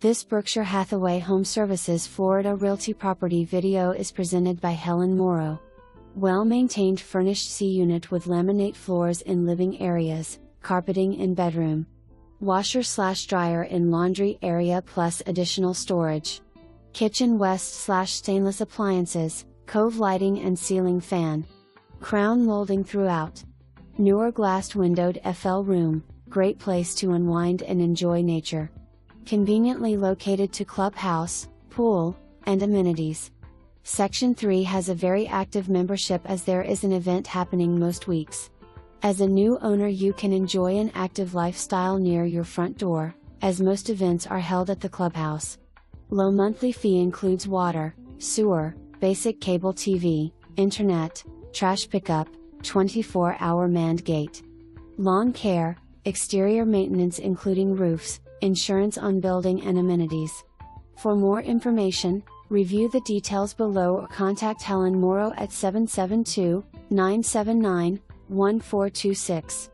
This Berkshire Hathaway HomeServices Florida Realty property video is presented by Helen Moro. Well-maintained furnished C-unit with laminate floors in living areas, carpeting in bedroom. Washer/dryer in laundry area plus additional storage. Kitchen west/stainless appliances, cove lighting and ceiling fan. Crown molding throughout. Newer glassed windowed FL room, great place to unwind and enjoy nature. Conveniently located to clubhouse, pool, and amenities. Section 3 has a very active membership as there is an event happening most weeks. As a new owner you can enjoy an active lifestyle near your front door, as most events are held at the clubhouse. Low monthly fee includes water, sewer, basic cable TV, internet, trash pickup, 24-hour manned gate. Lawn care, exterior maintenance including roofs, insurance on building and amenities. For more information, review the details below or contact Helen Moro at 772-979-1426.